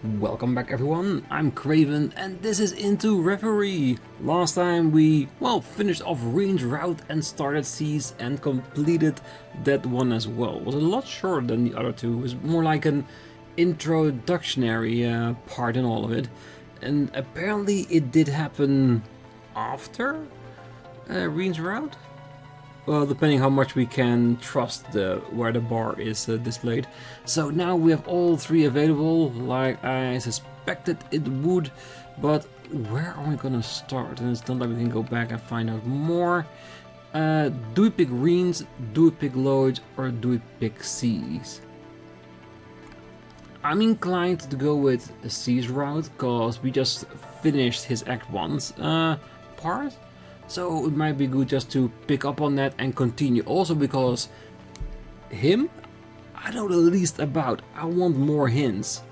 Welcome back everyone, I'm Craven and this is Into Reverie. Last time we, finished off Rean's route and started Seas and completed that one as well. It was a lot shorter than the other two, it was more like an introductionary part in all of it. And apparently it did happen after Rean's route? Well, depending how much we can trust where the bar is displayed. So now we have all three available, like I suspected it would. But where are we gonna start? And it's not like we can go back and find out more. Do we pick Rean's, do we pick Lloyd's, or do we pick Seas? I'm inclined to go with a Seas route, because we just finished his Act 1's part. So it might be good just to pick up on that and continue. Also because him, I know the least about. I want more hints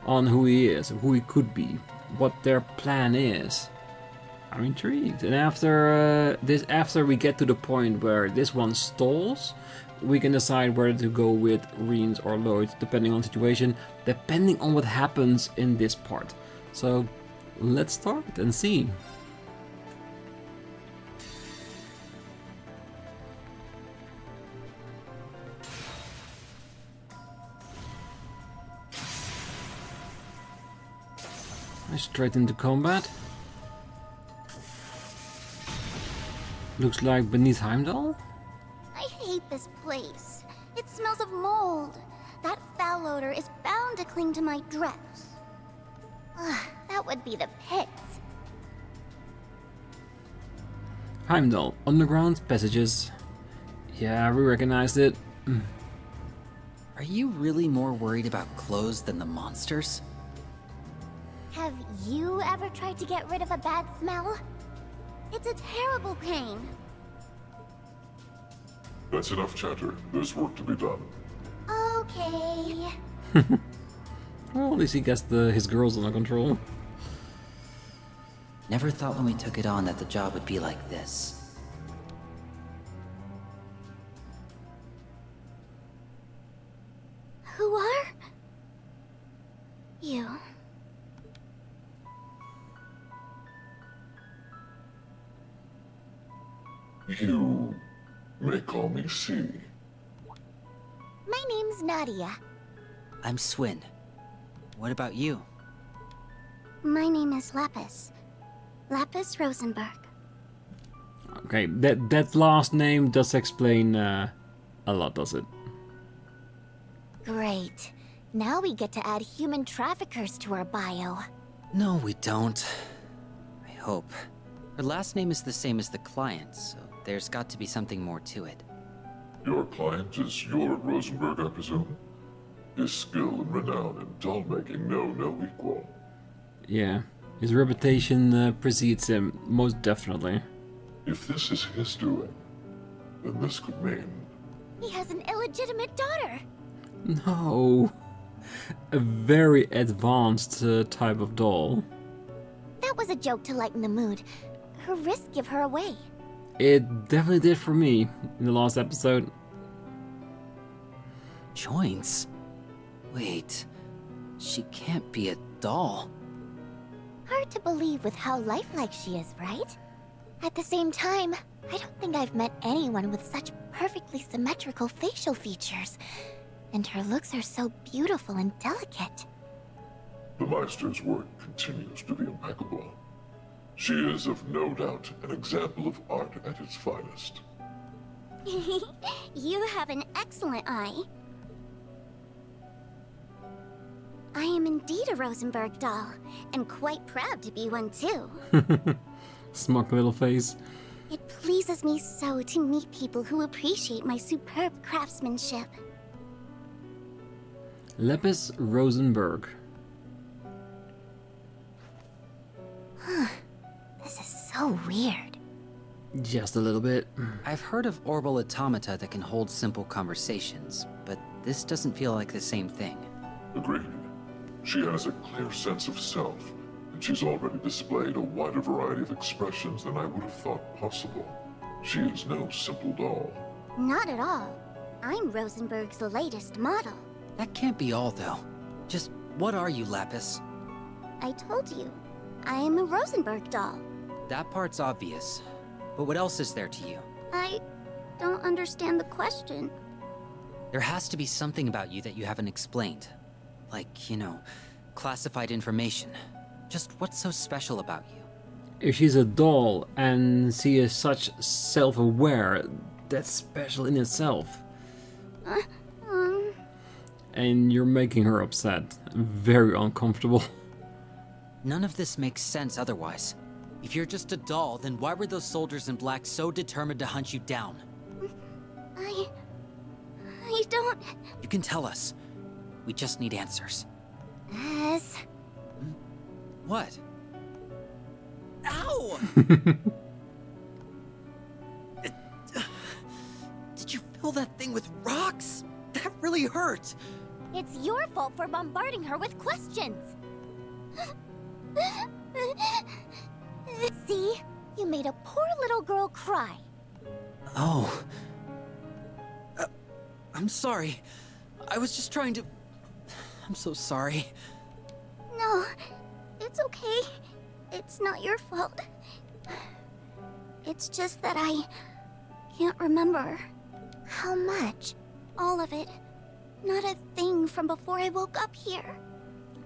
on who he is, who he could be, what their plan is. I'm intrigued. And after after we get to the point where this one stalls, we can decide whether to go with Rean's or Lloyd's, depending on the situation, depending on what happens in this part. So let's start and see. Straight into combat. Looks like beneath Heimdall. I hate this place. It smells of mold. That foul odor is bound to cling to my dress. Ugh, that would be the pits. Heimdall, underground passages. Yeah, we recognized it. Are you really more worried about clothes than the monsters? Have you ever tried to get rid of a bad smell? It's a terrible pain. That's enough chatter. There's work to be done. Okay. Well, at least he gets his girls under control. Never thought when we took it on that the job would be like this. Who are you? You may call me C. My name's Nadia. I'm Swin. What about you? My name is Lapis. Lapis Rosenberg. Okay, that last name does explain a lot, does it? Great. Now we get to add human traffickers to our bio. No, we don't. I hope. Her last name is the same as the client, so there's got to be something more to it. Your client is your Rosenberg, I presume? His skill and renown in doll-making know no equal. Yeah, his reputation precedes him, most definitely. If this is his doing, then this could mean... He has an illegitimate daughter. No, a very advanced type of doll. That was a joke to lighten the mood. Her wrists give her away. It definitely did for me in the last episode. Joints? Wait, she can't be a doll. Hard to believe with how lifelike she is, right? At the same time, I don't think I've met anyone with such perfectly symmetrical facial features. And her looks are so beautiful and delicate. The Meister's work continues to be impeccable. She is, of no doubt, an example of art at its finest. You have an excellent eye. I am indeed a Rosenberg doll, and quite proud to be one too. Smug little face. It pleases me so to meet people who appreciate my superb craftsmanship. Lapis Rosenberg. This is so weird. Just a little bit. I've heard of orbital automata that can hold simple conversations, but this doesn't feel like the same thing. Agreed. She has a clear sense of self, and she's already displayed a wider variety of expressions than I would have thought possible. She is no simple doll. Not at all. I'm Rosenberg's latest model. That can't be all, though. Just What are you, Lapis? I told you. I am a Rosenberg doll. That part's obvious. But what else is there to you? I don't understand the question. There has to be something about you that you haven't explained. Like, you know, classified information. Just what's so special about you? If she's a doll and she is such self-aware, that's special in itself. And you're making her upset. Very uncomfortable. None of this makes sense otherwise. If you're just a doll, then why were those soldiers in black so determined to hunt you down? I don't... You can tell us. We just need answers. As... What? Ow! Did you fill that thing with rocks? That really hurt! It's your fault for bombarding her with questions! See? You made a poor little girl cry. Oh. I'm sorry. I was just trying to... I'm so sorry. No, it's okay. It's not your fault. It's just that I can't remember. How much? All of it. Not a thing from before I woke up here.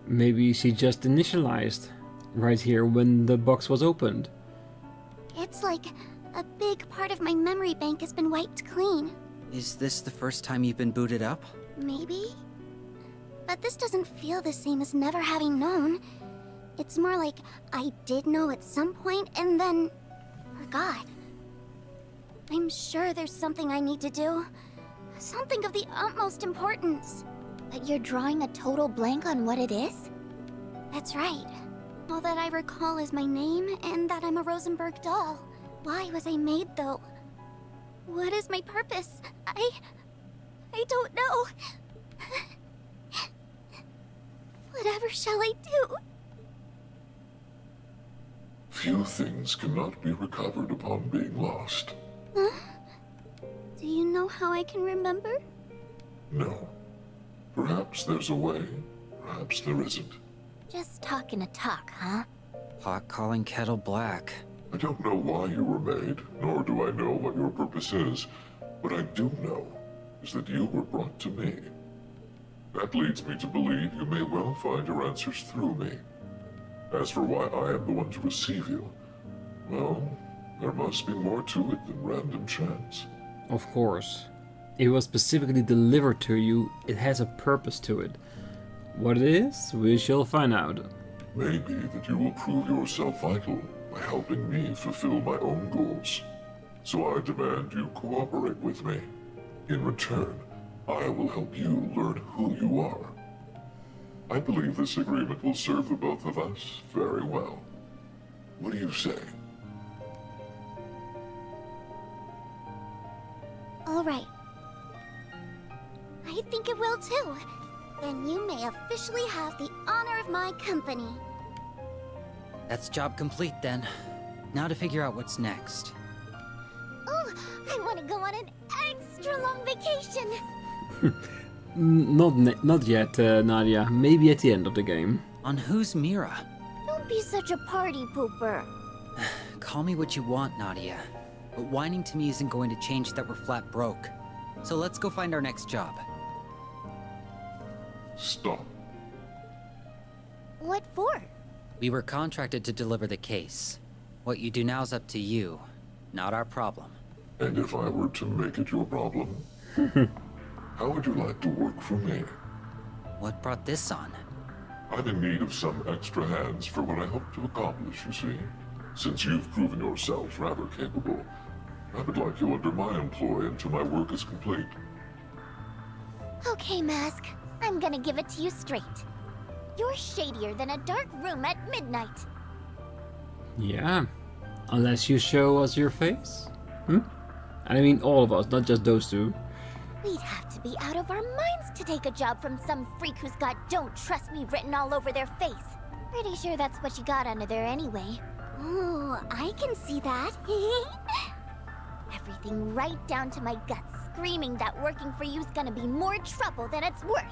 Maybe she just initialized right here when the box was opened. It's like a big part of my memory bank has been wiped clean. Is this the first time you've been booted up? Maybe? But this doesn't feel the same as never having known. It's more like I did know at some point and then forgot. I'm sure there's something I need to do. Something of the utmost importance. But you're drawing a total blank on what it is? That's right. All that I recall is my name and that I'm a Rosenberg doll. Why was I made, though? What is my purpose? I don't know. Whatever shall I do? Few things cannot be recovered upon being lost. Huh? Do you know how I can remember? No. Perhaps there's a way, perhaps there isn't. Just talking a talk, huh? Pot calling kettle black. I don't know why you were made, nor do I know what your purpose is. What I do know is that you were brought to me. That leads me to believe you may well find your answers through me. As for why I am the one to receive you, well, there must be more to it than random chance. Of course. It was specifically delivered to you, it has a purpose to it. What it is, we shall find out. Maybe that you will prove yourself vital by helping me fulfill my own goals. So I demand you cooperate with me. In return, I will help you learn who you are. I believe this agreement will serve the both of us very well. What do you say? All right. I think it will too. Then you may officially have the honor of my company. That's job complete then. Now to figure out what's next. Oh, I want to go on an extra long vacation. Not yet, Nadia. Maybe at the end of the game. On whose Mira? Don't be such a party pooper. Call me what you want, Nadia. But whining to me isn't going to change that we're flat broke. So let's go find our next job. Stop. What for? We were contracted to deliver the case. What you do now is up to you, not our problem. And if I were to make it your problem, how would you like to work for me? What brought this on? I'm in need of some extra hands for what I hope to accomplish, you see. Since you've proven yourself rather capable, I would like you under my employ until my work is complete. Okay, Mask. I'm gonna give it to you straight. You're shadier than a dark room at midnight. Yeah. Unless you show us your face. I mean all of us, not just those two. We'd have to be out of our minds to take a job from some freak who's got "Don't Trust Me" written all over their face. Pretty sure that's what you got under there anyway. Oh, I can see that. Everything right down to my guts, screaming that working for you's gonna be more trouble than it's worth.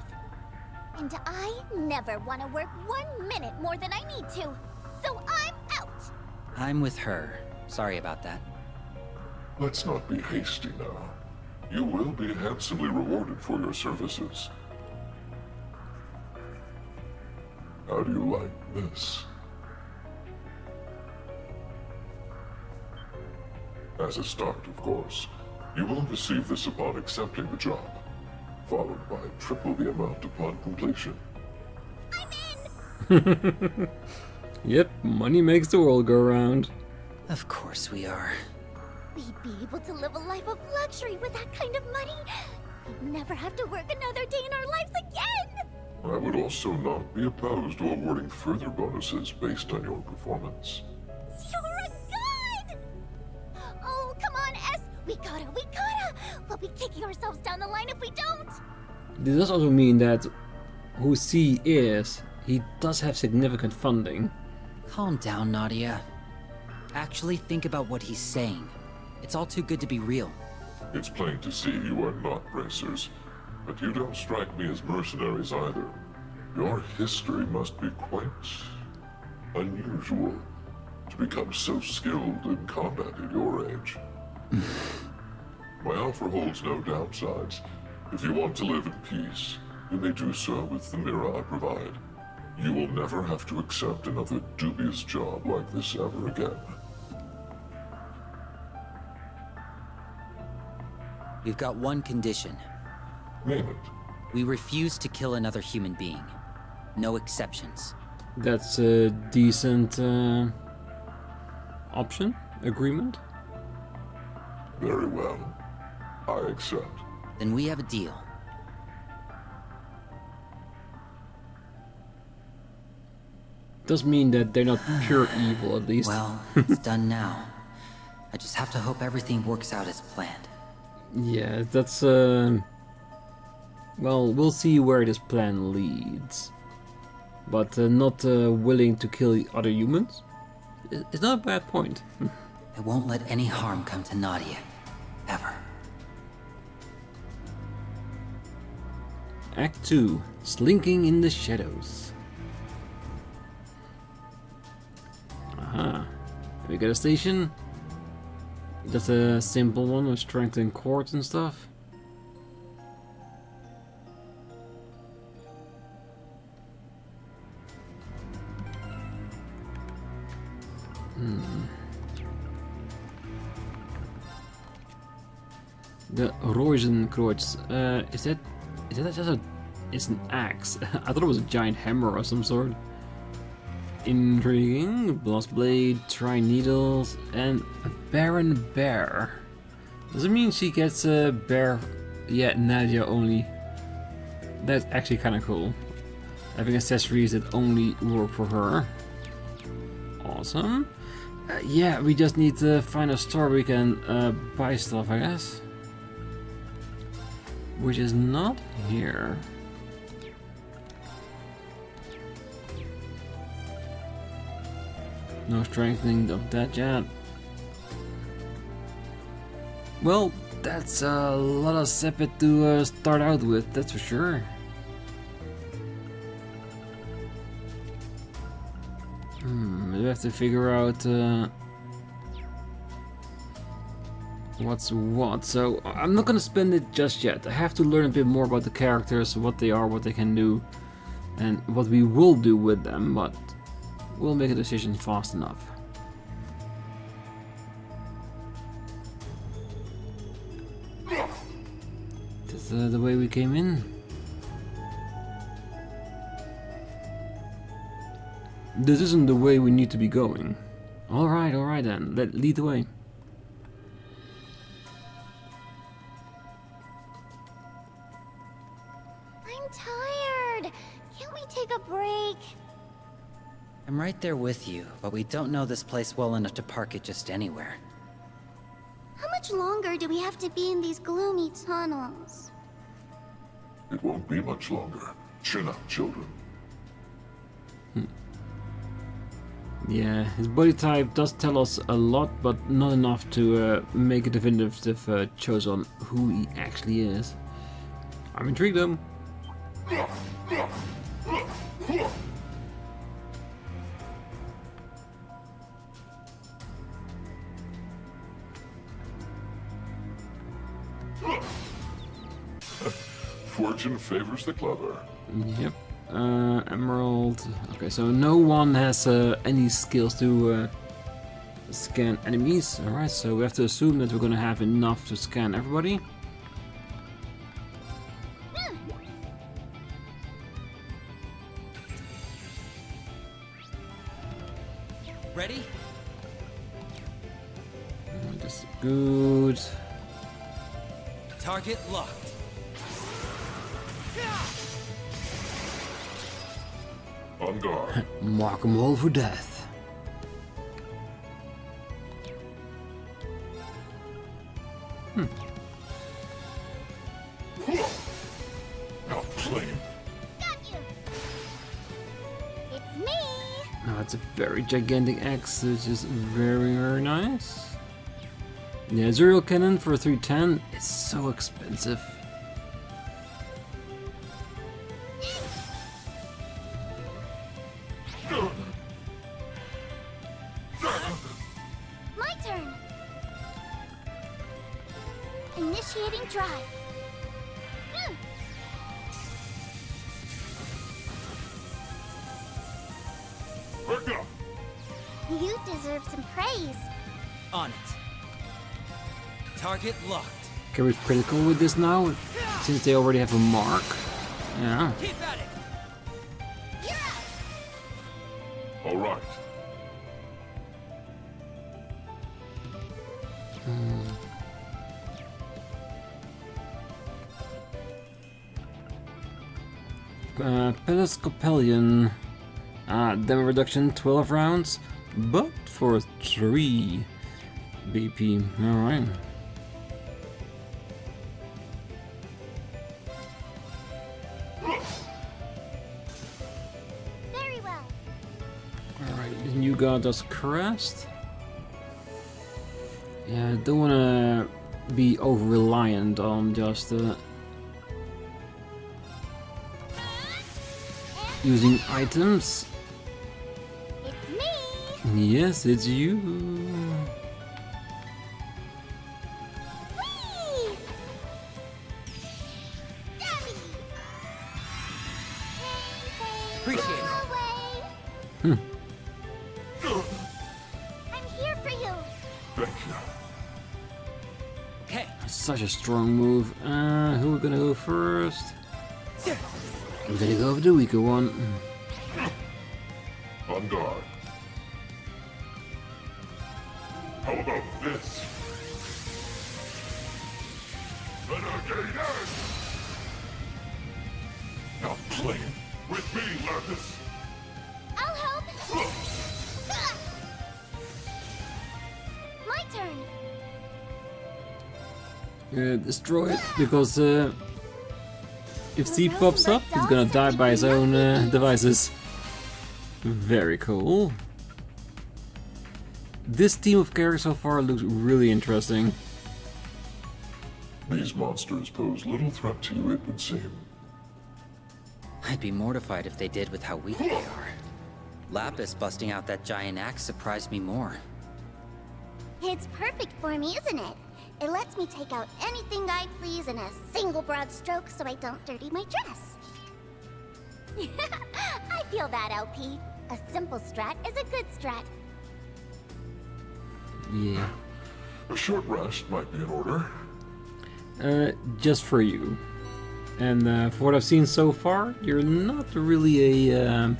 And I never want to work 1 minute more than I need to. So I'm out! I'm with her. Sorry about that. Let's not be hasty now. You will be handsomely rewarded for your services. How do you like this? As a start, of course, you will receive this upon accepting the job, followed by triple the amount upon completion. I'm in! Yep, money makes the world go round. Of course we are. We'd be able to live a life of luxury with that kind of money. We'd never have to work another day in our lives again! I would also not be opposed to awarding further bonuses based on your performance. You're a god! Oh, come on, S! We gotta! We'll be kicking ourselves down the line if we don't! This does also mean that who C is, he does have significant funding. Calm down, Nadia. Actually think about what he's saying. It's all too good to be real. It's plain to see you are not racers, but you don't strike me as mercenaries either. Your history must be quite unusual to become so skilled in combat at your age. My offer holds no downsides. If you want to live in peace, you may do so with the mirror I provide. You will never have to accept another dubious job like this ever again. We've got one condition. Name it. We refuse to kill another human being. No exceptions. That's a decent option? Agreement? Very well. I accept. Then we have a deal. Does mean that they're not pure evil, at least. Well, it's done now. I just have to hope everything works out as planned. Yeah, that's well, we'll see where this plan leads. But not willing to kill the other humans? It's not a bad point. I won't let any harm come to Nadia. Ever. Act 2. Slinking in the shadows. Aha. Have we got a station? Just a simple one with strength and cords and stuff. The Roizenkreuz. Is that just a... It's an axe. I thought it was a giant hammer of some sort. Intriguing. Blast blade, tri needles, and a barren bear. Does it mean she gets a bear? Yeah, Nadia only. That's actually kind of cool. Having accessories that only work for her. Awesome. Yeah, we just need to find a store we can buy stuff, I guess. Which is not here. No strengthening of that yet. Well, that's a lot of sepet to start out with, that's for sure. We have to figure out what's what. So I'm not gonna spend it just yet. I have to learn a bit more about the characters, what they are, what they can do, and what we will do with them, but we'll make a decision fast enough. That's the way we came in. This isn't the way we need to be going. Alright then, lead the way. I'm tired. Can't we take a break? I'm right there with you, but we don't know this place well enough to park it just anywhere. How much longer do we have to be in these gloomy tunnels? It won't be much longer. Chin up, children. Yeah, his body type does tell us a lot, but not enough to make a definitive choice on who he actually is. I'm intrigued though. Fortune favors the clever. Yep. Emerald. Okay, so no one has any skills to scan enemies. Alright, so we have to assume that we're gonna have enough to scan everybody. Ready? Alright, that's good. Target locked. On guard. Mark them all for death. Now play. Got you! It's me! Now it's a very gigantic axe, which is very, very nice. Yeah, Zero Cannon for 310 is so expensive. My turn! Initiating drive. Back up. You deserve some praise. On it. Target locked. Can we critical with this now? Since they already have a mark. Yeah. Keep at it. You're up! All right. Peliscopelion. Demo reduction 12 rounds, but for 3 BP. Alright. Very well. Alright, you got us crest. Yeah, I don't wanna be over reliant on just using items. It's me! Yes, it's you. Whee! Dummy! Appreciate it. Away! I'm here for you! Thank you. Okay. Such a strong move. Who are gonna go first? I'm gonna go with the weaker one. On guard. How about this? Renegade! Now play with me, Lapis. I'll help! My turn! Destroy it, because if C pops up, he's gonna die by his own devices. Very cool. This team of characters so far looks really interesting. These monsters pose little threat to you, it would seem. I'd be mortified if they did with how weak they are. Lapis busting out that giant axe surprised me more. It's perfect for me, isn't it? It lets me take out anything I please in a single broad stroke so I don't dirty my dress. I feel that, LP. A simple strat is a good strat. Yeah. A short rest might be in order. Just for you. And for what I've seen so far, you're not really a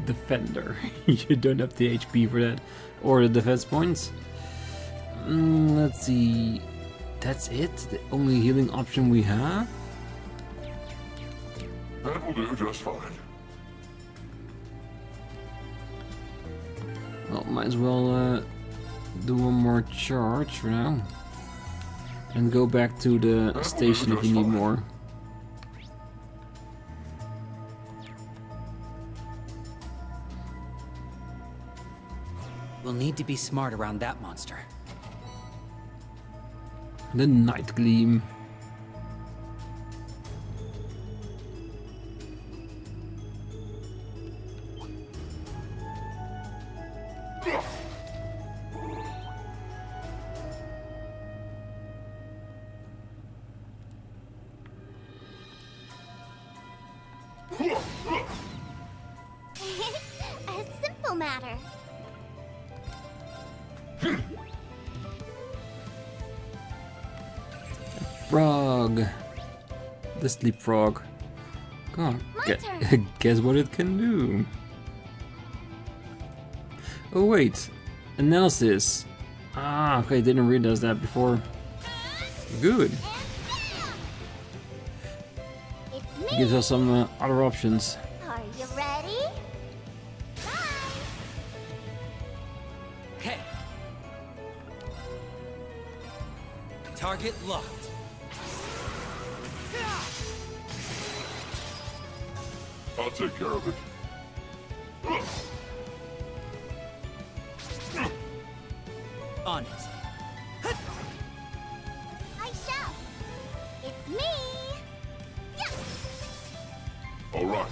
defender. You don't have the HP for that, or the defense points. Let's see. That's it? The only healing option we have? That will do just fine. Well, might as well do one more charge for now. And go back to the station if you need more. We'll need to be smart around that monster. The Night Gleam. matter. Frog. The sleep frog. God, guess what it can do? Oh wait, analysis. Ah, okay, didn't realize that before. Good. Gives us some other options. Are you ready? Okay. Target locked. I'll take care of it. On it. I shall. It's me. Yes. All right.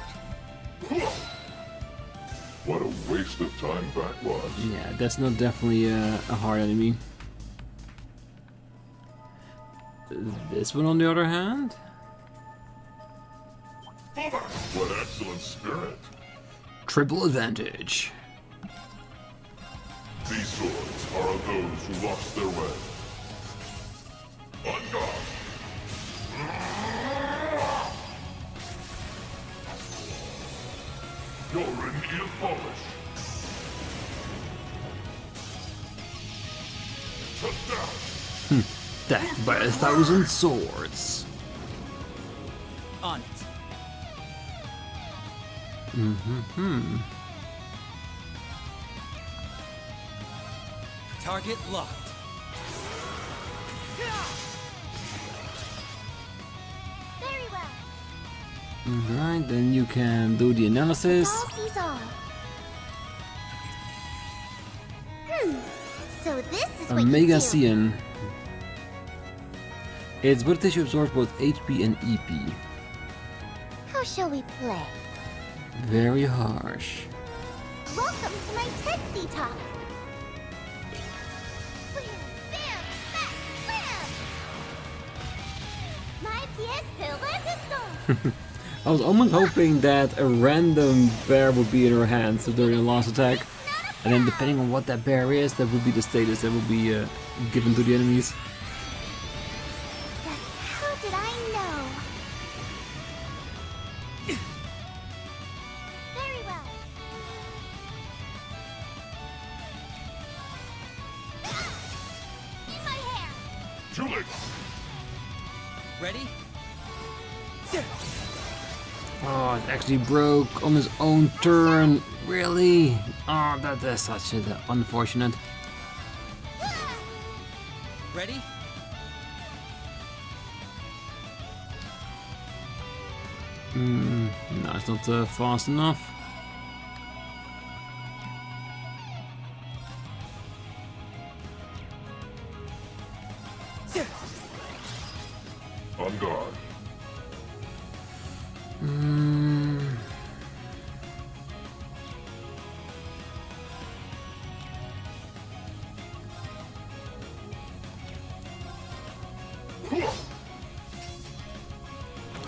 What a waste of time that was. Yeah, that's not definitely a hard enemy. This one, on the other hand, What excellent spirit. triple advantage. These swords are of those who lost their way. On guard. You're in heel polish. Shut down. Death by 1,000 swords. On it. Target locked. Very well. Alright, then you can do the analysis. All sees all. So this is what Omega you do. Cian. Its body tissue absorbs both HP and EP. How shall we play? Very harsh. Welcome to my Tetsy Talk. Wham, bam, back, wham! My pièce de résistance. I was almost hoping that a random bear would be in her hands during the last attack. And then depending on what that bear is, that would be the status that would be given to the enemies. How did I know? Very well. In my hair. Too late. Ready? Oh, it actually broke on his own turn. Really? Oh, that's such an unfortunate. Ready? No, it's not fast enough. On guard.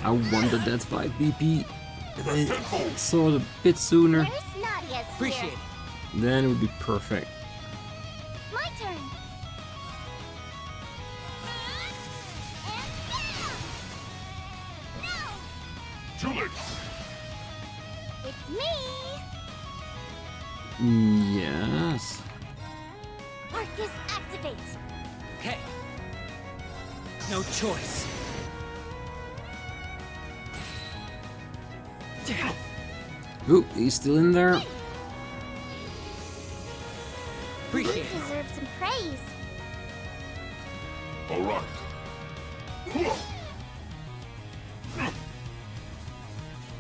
I wanted that 5 BP. If I saw it a bit sooner, Where's Nadia's Appreciate here? it. then it would be perfect. My turn. And bam! No! Too late. It's me! Yes. Arcus activate! Okay. No choice. Ooh, he's still in there. You Appreciate it. deserve some praise. All right.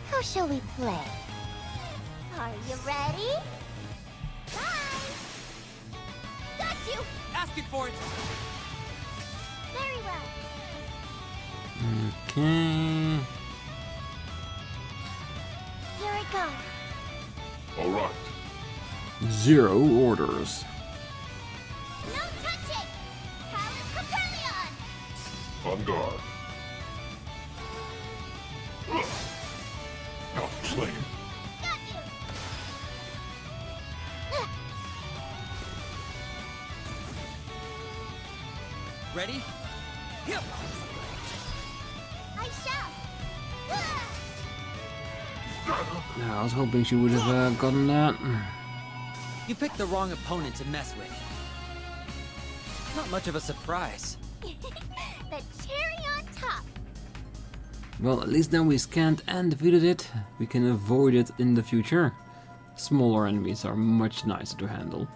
How shall we play? Are you ready? Bye! Got you! Asking for it. Very well. Okay. Here I go. All right. 0 orders. No touching! Palace Papillion! On guard. Outflame. Got you! Ready? Yep. I shall. Yeah, I was hoping she would have gotten that. You picked the wrong opponent to mess with. Not much of a surprise. The cherry on top. Well, at least now we scanned and defeated it. We can avoid it in the future. Smaller enemies are much nicer to handle.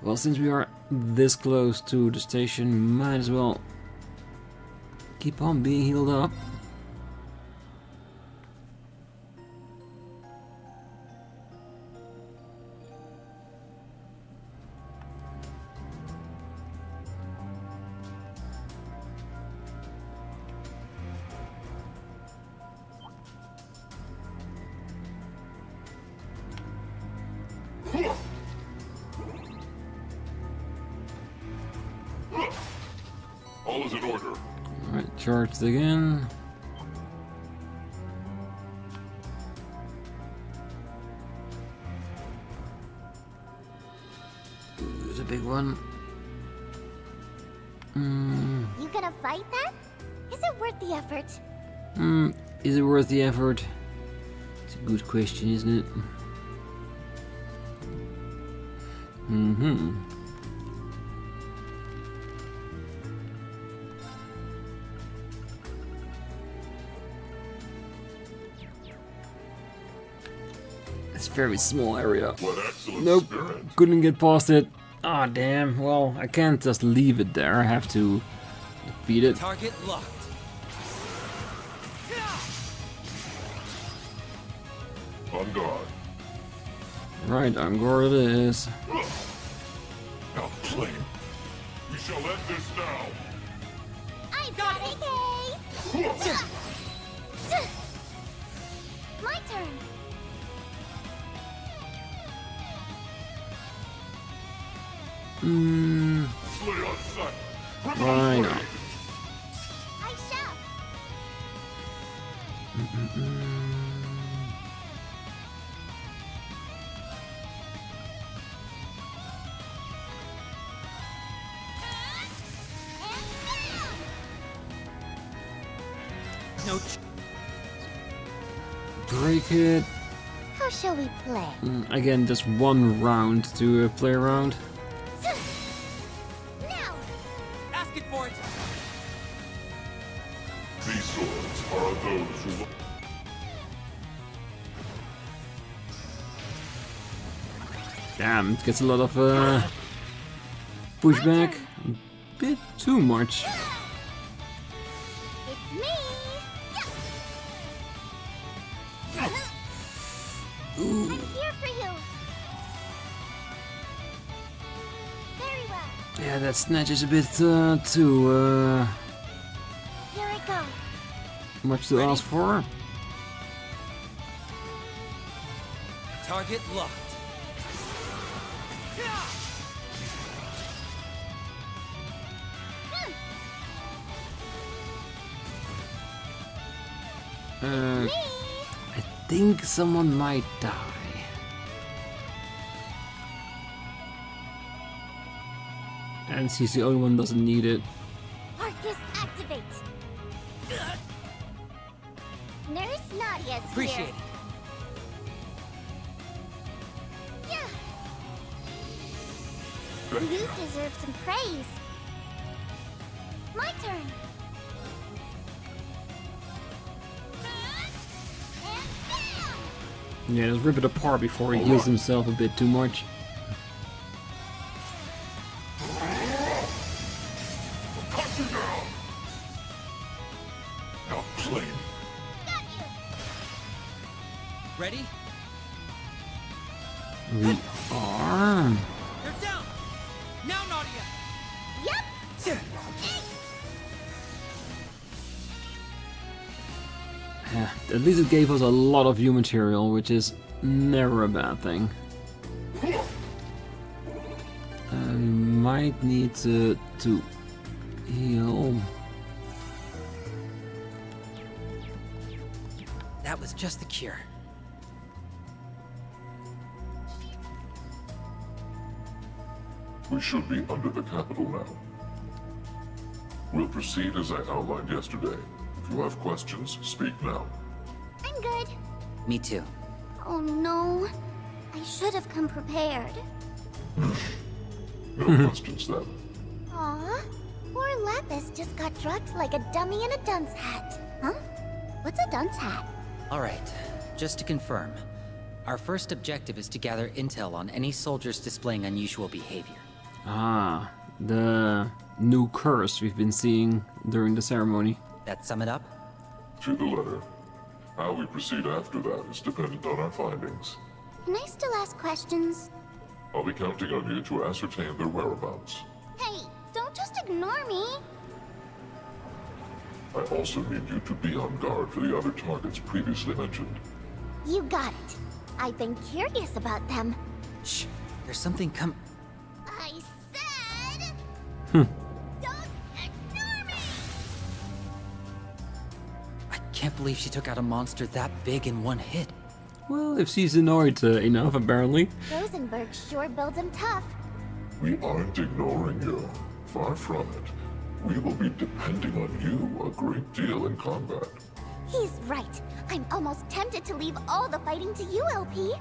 Well, since we are this close to the station, might as well keep on being healed up. All is in order. Alright, charged again. Ooh, there's a big one. You gonna fight that? Is it worth the effort? Is it worth the effort? It's a good question, isn't it? It's a very small area. What excellent Nope, spirit. couldn't get past it. Ah, damn. Well, I can't just leave it there. I have to defeat it. Target locked. On guard. Right, I'm guard it is. Now, claim. We shall end this now. I got it. My turn. Slay on sight. Why not? I shall. No. Break it. How shall we play? Again, just one round to play around. Now. Ask it for it. These swords are those who look. Damn, it gets a lot of pushback. A bit too much. It's me. I'm here for you. Very well. Yeah, that snatch is a bit too Here I go. much to ask for. Target locked. I think someone might die. And she's the only one who doesn't need it. Arcus activate. Nurse Nadia's Appreciate it. here. Yeah. You deserve some praise. My turn. And bam! Yeah, just rip it apart before he heals himself a bit too much. Cut you down. Now, claim. Got you. Ready? We are. You're down. Now, Nadia. Yep. Yeah, at least it gave us a lot of view material, which is never a bad thing. We might need to heal. That was just the cure. We should be under the capital now. We'll proceed as I outlined yesterday. If you have questions, speak now. I'm good. Me too. Oh no. I should have come prepared. No questions then. Aw, poor Lapis just got drugged like a dummy in a dunce hat. Huh? What's a dunce hat? Alright, just to confirm. Our first objective is to gather intel on any soldiers displaying unusual behavior. Ah, the new curse we've been seeing during the ceremony. That sum it up? To the letter. How we proceed after that is dependent on our findings. Can I still ask questions? I'll be counting on you to ascertain their whereabouts. Hey, don't just ignore me. I also need you to be on guard for the other targets previously mentioned. You got it. I've been curious about them. Shh, there's something I said... Don't ignore me! I can't believe she took out a monster that big in one hit. Well, if she's annoyed enough, apparently. Rosenberg sure builds him tough. We aren't ignoring you. Far from it. We will be depending on you a great deal in combat. He's right. I'm almost tempted to leave all the fighting to you, LP.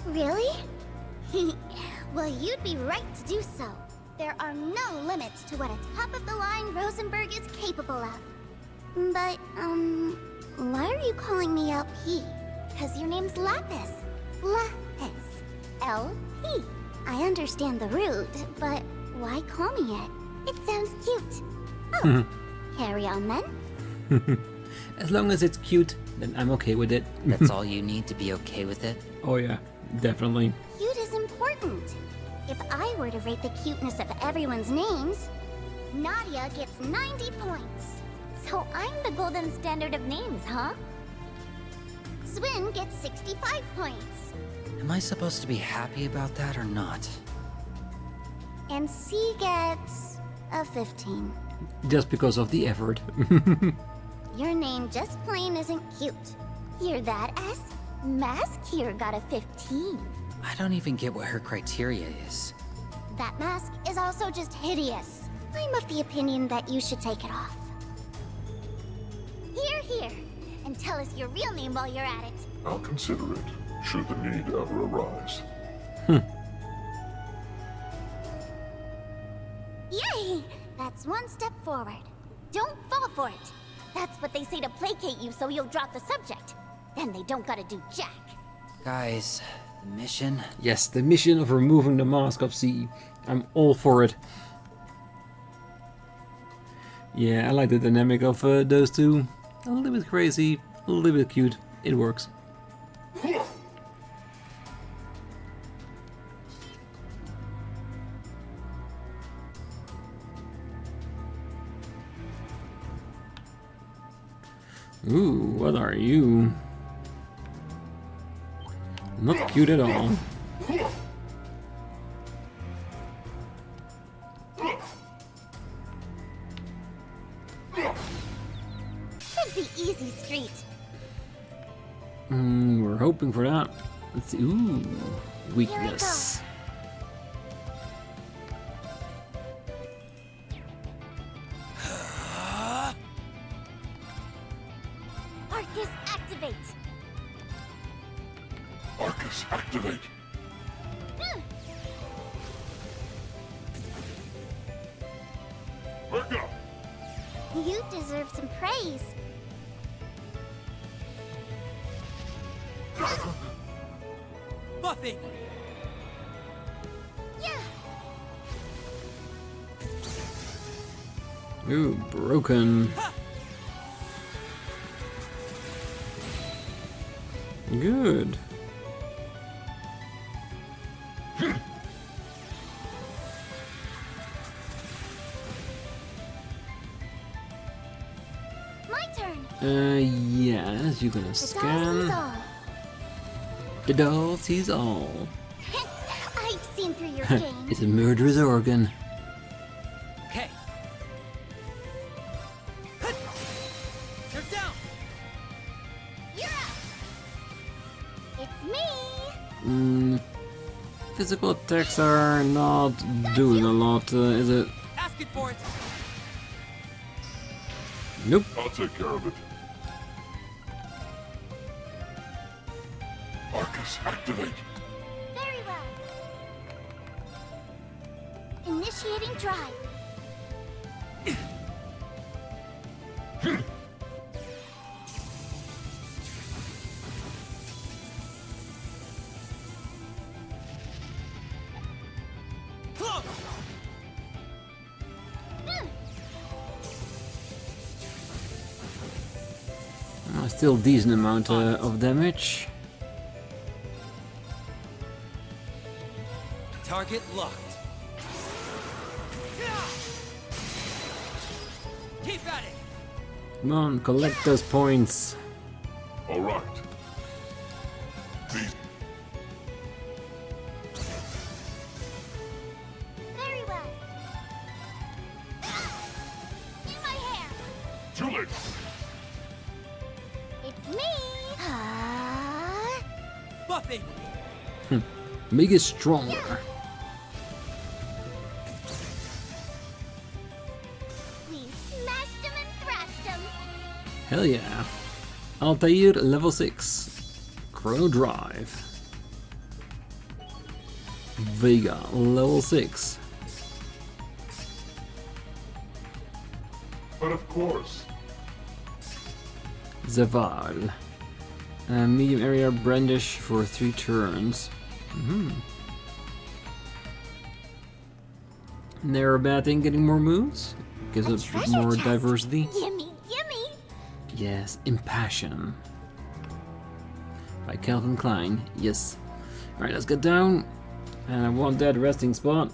Really? Well, you'd be right to do so. There are no limits to what a top-of-the-line Rosenberg is capable of. But, why are you calling me LP? Because your name's Lapis. Lapis. LP. I understand the root, but why call me it? It sounds cute. Oh, carry on then. As long as it's cute, then I'm okay with it. That's all you need to be okay with it? Oh yeah, definitely. Cute is important. If I were to rate the cuteness of everyone's names, Nadia gets 90 points. So I'm the golden standard of names, huh? Swin gets 65 points. Am I supposed to be happy about that or not? And C gets a 15. Just because of the effort. Your name just plain isn't cute. Hear that, S? Mask here got a 15. I don't even get what her criteria is. That mask is also just hideous. I'm of the opinion that you should take it off. Here. And tell us your real name while you're at it. I'll consider it, should the need ever arise. Yay! That's one step forward. Don't fall for it. That's what they say to placate you so you'll drop the subject. Then they don't gotta do jack. Guys, the mission? Yes, the mission of removing the mask of C. I'm all for it. Yeah, I like the dynamic of those two. A little bit crazy, a little bit cute. It works. Ooh, what are you? Not cute at all. Should be easy street. We're hoping for that. Let's see. Ooh, weakness. Arcus, activate. Arcus, activate! Back up! You deserve some praise. Buffy! Yeah. Ooh, broken. Good. My turn. Yes, you're gonna The doll sees scan. all. The doll sees all. I've seen through your games. It's a murderous organ. Okay. You're down! You're up. It's me. Physical attacks are not doing a lot, is it? Asking for it! Nope. I'll take care of it. Marcus, activate. Very well. Initiating drive. Still decent amount of damage. Target locked. Keep at it. Come on, collect those points. All right. These Very well. In my hair. too late. It's me. Buffy. Make it stronger. We smashed him and thrashed him. Hell yeah. Altair level 6. Chrono Drive. Vega level 6. But of course. Zaval. Medium area brandish for 3 turns. Never a bad thing getting more moves. Gives A us treasure more chest. diversity. Gimme, gimme. Yes, Impassion. By Calvin Klein. Yes. Alright, let's get down. And I want that resting spot.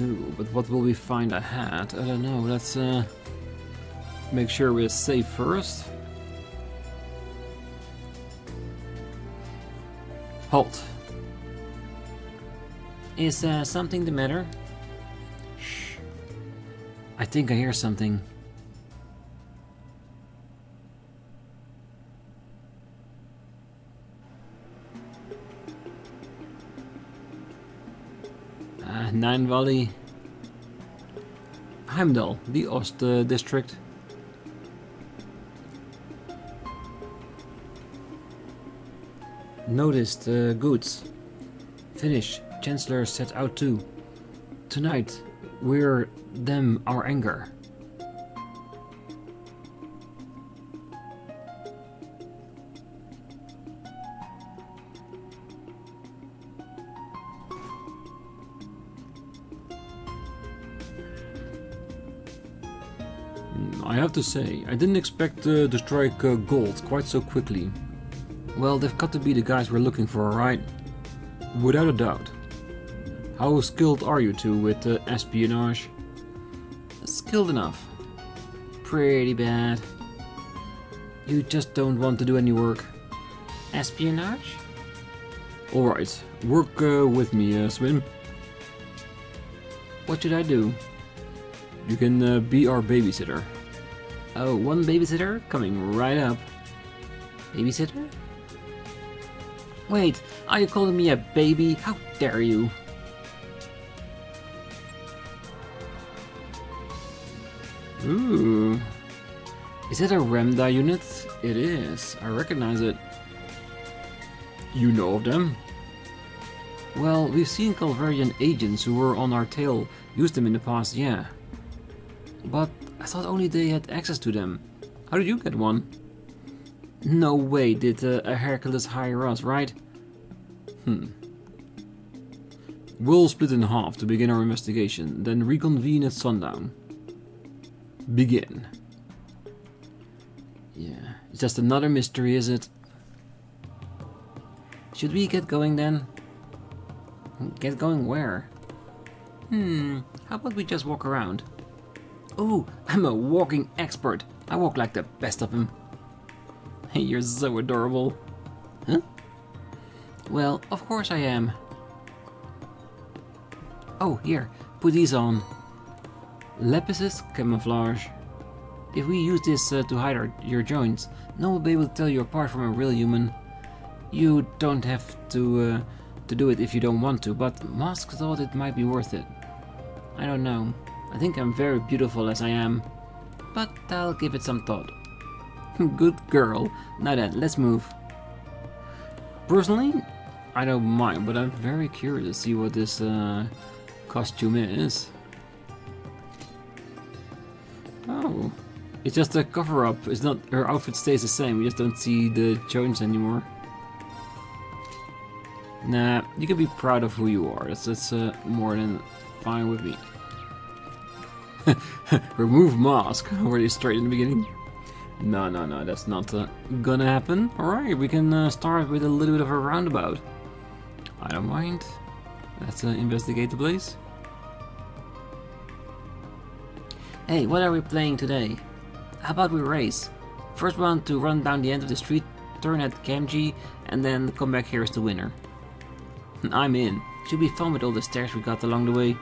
Ooh, but what will we find ahead? I don't know. Let's make sure we're safe first. Halt. Is something the matter? Shh. I think I hear something. Nine Valley. Heimdall, the Ost District. Noticed goods. Finish. Chancellor set out too. Tonight, we're them our anger. I have to say, I didn't expect to strike gold quite so quickly. Well, they've got to be the guys we're looking for, right? Without a doubt. How skilled are you two with espionage? Skilled enough. Pretty bad. You just don't want to do any work. Espionage? Alright, work with me, Swim. What should I do? You can be our babysitter. Oh, one babysitter? Coming right up. Babysitter? Wait, are you calling me a baby? How dare you? Ooh. Is that a Ramda unit? It is. I recognize it. You know of them? Well, we've seen Calvarian agents who were on our tail use them in the past, yeah. But I thought only they had access to them. How did you get one? No way did a Hercules hire us, right? We'll split in half to begin our investigation, then reconvene at sundown. Begin. Yeah, it's just another mystery, is it? Should we get going then? Get going where? How about we just walk around? Ooh, I'm a walking expert. I walk like the best of them. Hey, you're so adorable. Huh? Well, of course I am. Oh, here, put these on. Lapis's camouflage. If we use this to hide your joints, no one will be able to tell you apart from a real human. You don't have to do it if you don't want to, but Mosk thought it might be worth it. I don't know. I think I'm very beautiful as I am, but I'll give it some thought. Good girl. Now then, let's move. Personally, I don't mind, but I'm very curious to see what this costume is. Oh, it's just a cover-up. It's not, her outfit stays the same. We just don't see the joints anymore. Nah, you can be proud of who you are. That's more than fine with me. Remove mask. Were you straight in the beginning? No, that's not gonna happen. Alright, we can start with a little bit of a roundabout. I don't mind. Let's investigate the place. Hey, what are we playing today? How about we race? First one to run down the end of the street, turn at Gamgee, and then come back here is the winner. I'm in. Should be fun with all the stairs we got along the way.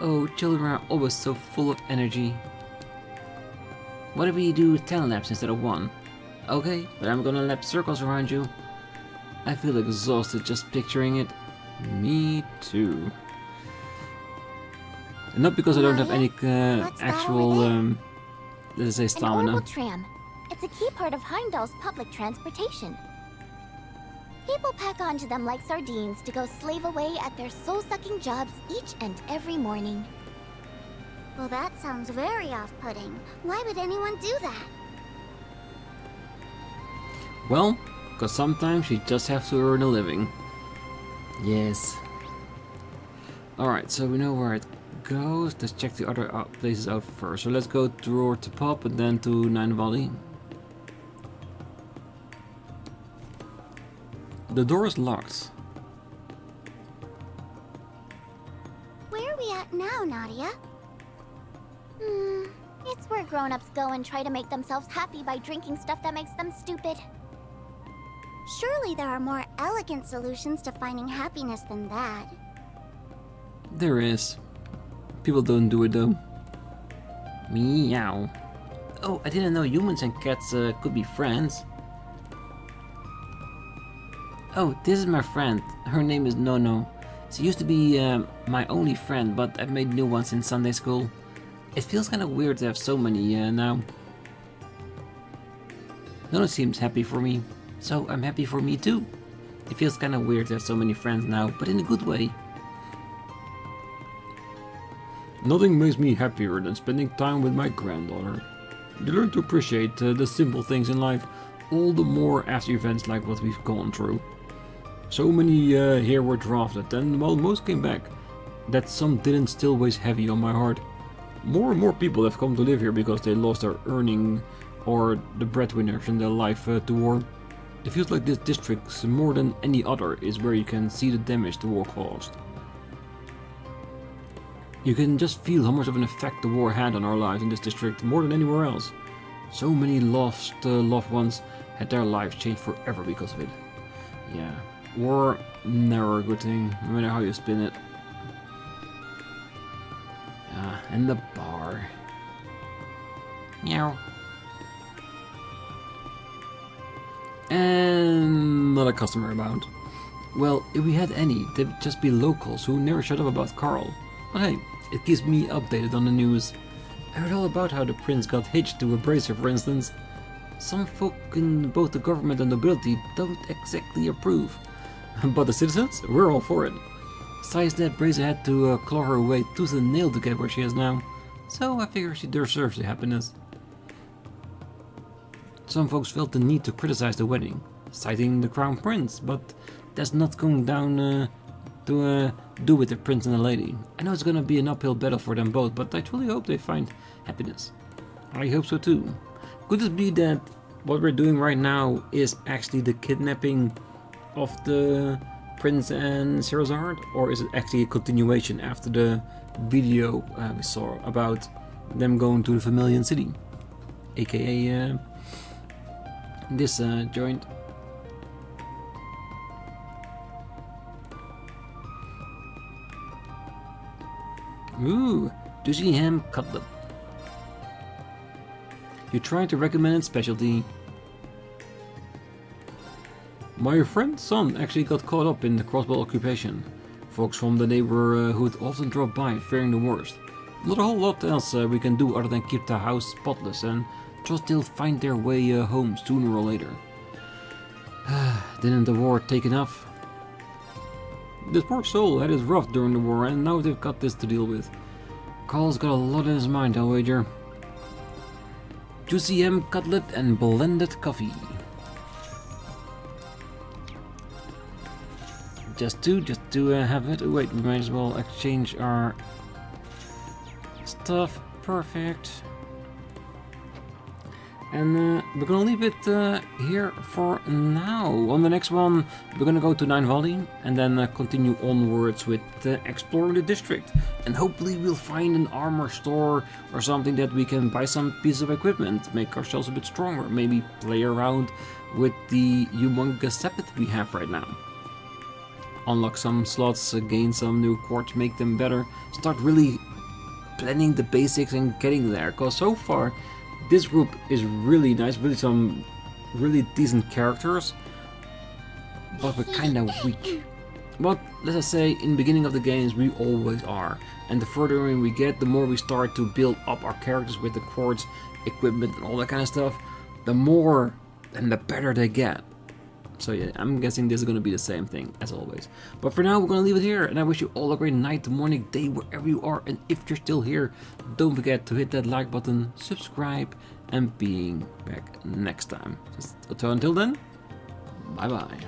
Oh, children are always so full of energy. What if we do 10 laps instead of 1? Okay, but I'm gonna lap circles around you. I feel exhausted just picturing it. Me too. And not because I don't have any actual, let's say, stamina. An orbital tram. It's a key part of Heimdall's public transportation. People pack onto them like sardines to go slave away at their soul-sucking jobs each and every morning. Well, that sounds very off-putting. Why would anyone do that? Well, because sometimes you just have to earn a living. Yes. Alright, so we know where it goes. Let's check the other places out first. So let's go to Pop and then to Nine Valley. The door is locked. Where are we at now, Nadia? It's where grown-ups go and try to make themselves happy by drinking stuff that makes them stupid. Surely there are more elegant solutions to finding happiness than that. There is. People don't do it though. Meow. Oh, I didn't know humans and cats could be friends. Oh, this is my friend. Her name is Nono. She used to be my only friend, but I've made new ones in Sunday school. It feels kind of weird to have so many now. Nono seems happy for me, so I'm happy for me too. It feels kind of weird to have so many friends now, but in a good way. Nothing makes me happier than spending time with my granddaughter. You learn to appreciate the simple things in life, all the more after events like what we've gone through. So many here were drafted, and while most came back, that some didn't still weighs heavy on my heart. More and more people have come to live here because they lost their earning or the breadwinners in their life to war. It feels like this district, more than any other, is where you can see the damage the war caused. You can just feel how much of an effect the war had on our lives in this district, more than anywhere else. So many lost loved ones had their lives changed forever because of it. Yeah, war, never a good thing, no matter how you spin it. And the bar. Meow. And not a customer about. Well, if we had any, they'd just be locals who never shut up about Carl. But hey, it keeps me updated on the news. I heard all about how the prince got hitched to a bracer, for instance. Some folk in both the government and nobility don't exactly approve. But the citizens, we're all for it. Besides that, Bracer had to claw her way tooth and nail to get where she is now. So I figure she deserves the happiness. Some folks felt the need to criticize the wedding, citing the crown prince, but that's not going down to do with the prince and the lady. I know it's gonna be an uphill battle for them both, but I truly hope they find happiness. I hope so too. Could it be that what we're doing right now is actually the kidnapping of the Prince and Sherazade, or is it actually a continuation after the video we saw about them going to the Vermilion City, aka this joint? Ooh, juicy ham cutlet. You tried to recommend specialty. My friend's son actually got caught up in the Crossbell occupation. Folks from the neighborhood often drop by, fearing the worst. Not a whole lot else we can do other than keep the house spotless and trust they'll find their way home sooner or later. Didn't the war take enough? This poor soul had it rough during the war and now they've got this to deal with. Carl's got a lot in his mind, I'll wager. Juicy ham cutlet and blended coffee. Just to have it. Wait, we might as well exchange our stuff. Perfect. And we're gonna leave it here for now. On the next one, we're gonna go to Nine Valley and then continue onwards with exploring the district. And hopefully we'll find an armor store or something that we can buy some piece of equipment, make ourselves a bit stronger. Maybe play around with the humongous sepet we have right now. Unlock some slots, gain some new quartz, make them better. Start really planning the basics and getting there. Because so far, this group is really nice, really some really decent characters. But we're kinda weak. But let's just say, in the beginning of the games, we always are. And the further in we get, the more we start to build up our characters with the quartz, equipment and all that kind of stuff. The more and the better they get. So yeah, I'm guessing this is going to be the same thing as always. But for now, we're going to leave it here. And I wish you all a great night, morning, day, wherever you are. And if you're still here, don't forget to hit that like button, subscribe, and being back next time. So until then, bye bye.